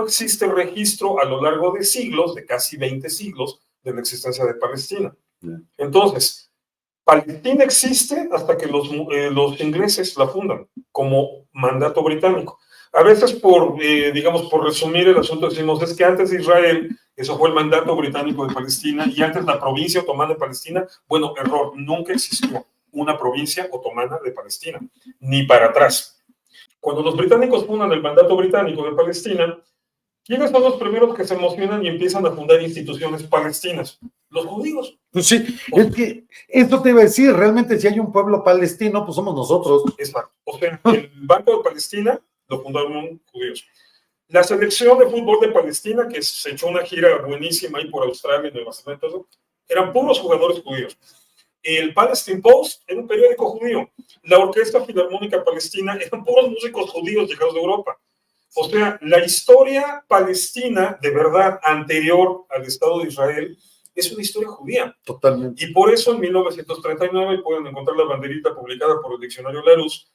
no existe registro a lo largo de siglos, de casi 20 siglos, de la existencia de Palestina. Entonces, Palestina existe hasta que los ingleses la fundan como mandato británico. A veces digamos, por resumir el asunto, decimos, es que antes de Israel, eso fue el mandato británico de Palestina, y antes la provincia otomana de Palestina. Bueno, error, nunca existió una provincia otomana de Palestina, ni para atrás. Cuando los británicos fundan el mandato británico de Palestina, ¿quiénes son los primeros que se emocionan y empiezan a fundar instituciones palestinas? Los judíos. Pues sí, es que esto te iba a decir, realmente si hay un pueblo palestino, pues somos nosotros. Exacto. O sea, el Banco de Palestina lo fundaron judíos. La selección de fútbol de Palestina, que se echó una gira buenísima ahí por Australia y Nueva Zelanda, eran puros jugadores judíos. El Palestine Post era un periódico judío. La Orquesta Filarmónica Palestina eran puros músicos judíos llegados de Europa. O sea, la historia palestina, de verdad, anterior al Estado de Israel, es una historia judía. Totalmente. Y por eso en 1939, pueden encontrar la banderita publicada por el diccionario Larousse,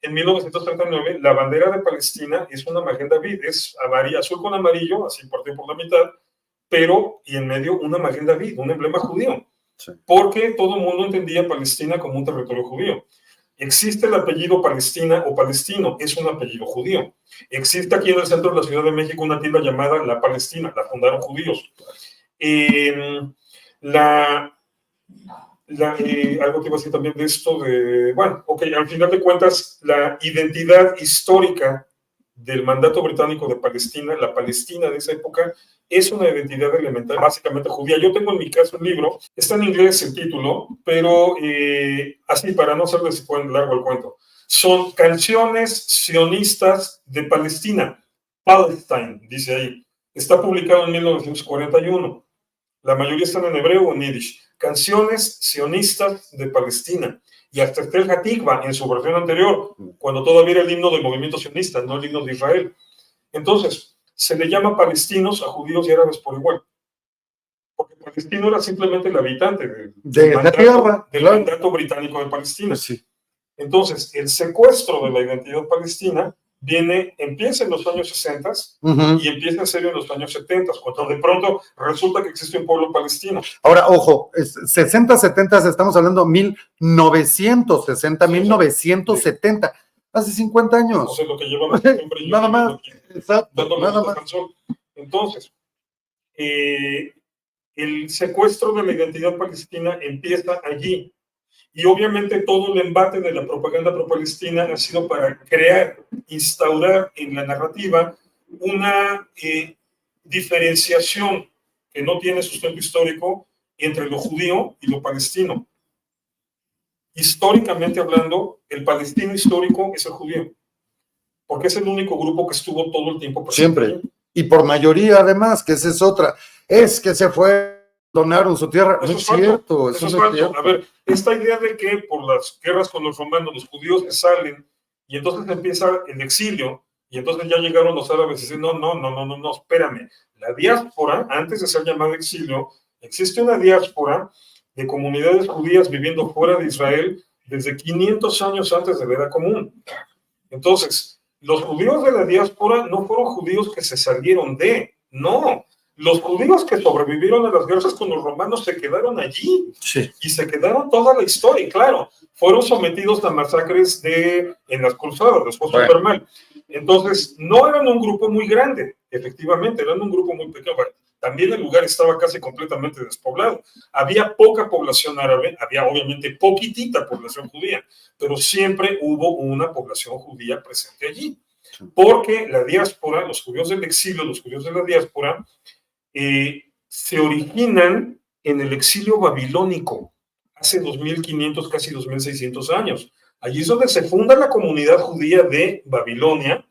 en 1939, la bandera de Palestina es una Maguen David, es azul con amarillo, así partido por la mitad, pero y en medio una Maguen David, un emblema judío, sí, porque todo el mundo entendía Palestina como un territorio judío. Existe el apellido Palestina o Palestino, es un apellido judío. Existe aquí en el centro de la Ciudad de México una tienda llamada La Palestina, la fundaron judíos. Algo que iba a decir también de esto, bueno, ok, al final de cuentas, la identidad histórica del mandato británico de Palestina, la Palestina de esa época, es una identidad elemental, básicamente judía. Yo tengo en mi caso un libro, está en inglés el título, pero así para no hacerles largo el cuento, son canciones sionistas de Palestina, Palestine, dice ahí. Está publicado en 1941. La mayoría están en hebreo o en yiddish. Canciones sionistas de Palestina. Y hasta está el Hatikva en su versión anterior, cuando todavía era el himno del movimiento sionista, no el himno de Israel. Entonces, se le llama palestinos a judíos y árabes por igual. Porque palestino era simplemente el habitante del mandato británico de Palestina. Sí. Entonces, el secuestro de la identidad palestina empieza en los años 60 y empieza en serio en los años 70, cuando de pronto resulta que existe un pueblo palestino. Ahora, ojo, 60, 70, estamos hablando 1960, sí, 1970, sí, hace 50 años. O sea, lo que llevamos siempre. Nada más, exacto, nada más. Entonces, el secuestro de la identidad palestina empieza allí. Y obviamente todo el embate de la propaganda pro-palestina ha sido para instaurar en la narrativa una diferenciación que no tiene sustento histórico entre lo judío y lo palestino. Históricamente hablando, el palestino histórico es el judío, porque es el único grupo que estuvo todo el tiempo presente. Siempre, y por mayoría además, que esa es otra, es que se fue... donaron su tierra. Eso no es cierto, eso no es cierto. A ver, esta idea de que por las guerras con los romanos los judíos salen y entonces empieza el exilio y entonces ya llegaron los árabes y dicen, no, espérame. La diáspora, antes de ser llamada exilio, existe una diáspora de comunidades judías viviendo fuera de Israel desde 500 años antes de la Era Común. Entonces, los judíos de la diáspora no fueron judíos que se salieron no. Los judíos que sobrevivieron a las guerras con los romanos se quedaron allí, sí, y se quedaron toda la historia, y claro, fueron sometidos a masacres en las cruzadas, después súper mal. Entonces, no eran un grupo muy grande, efectivamente, eran un grupo muy pequeño. Bueno, también el lugar estaba casi completamente despoblado. Había poca población árabe, había obviamente poquitita población judía, pero siempre hubo una población judía presente allí, porque la diáspora, los judíos del exilio, los judíos de la diáspora, se originan en el exilio babilónico hace 2500, casi 2600 años. Allí es donde se funda la comunidad judía de Babilonia,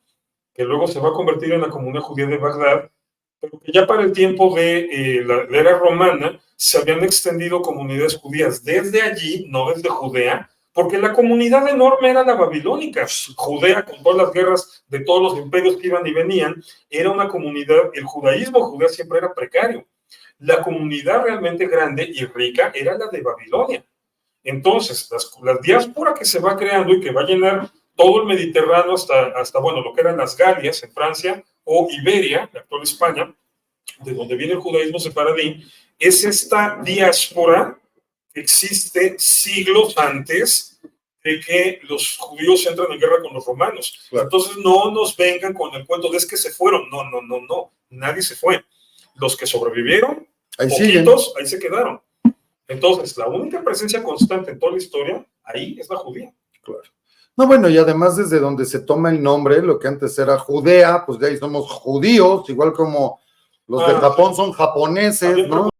que luego se va a convertir en la comunidad judía de Bagdad, pero que ya para el tiempo de la era romana se habían extendido comunidades judías desde allí, no desde Judea, porque la comunidad enorme era la babilónica. Judea, con todas las guerras de todos los imperios que iban y venían, era una comunidad, el judaísmo judeo siempre era precario. La comunidad realmente grande y rica era la de Babilonia. Entonces, la diáspora que se va creando y que va a llenar todo el Mediterráneo hasta bueno, lo que eran las Galias en Francia, o Iberia, la actual España, de donde viene el judaísmo sefaradí, es esta diáspora que existe siglos antes de que los judíos entran en guerra con los romanos. Claro. Entonces no nos vengan con el cuento de es que se fueron. No, nadie se fue. Los que sobrevivieron, Ahí poquitos, siguen. ahí se quedaron. Entonces, la única presencia constante en toda la historia, ahí es la judía. Claro. No, bueno, y además desde donde se toma el nombre, lo que antes era Judea, pues de ahí somos judíos, igual como los de Japón son japoneses, ¿no?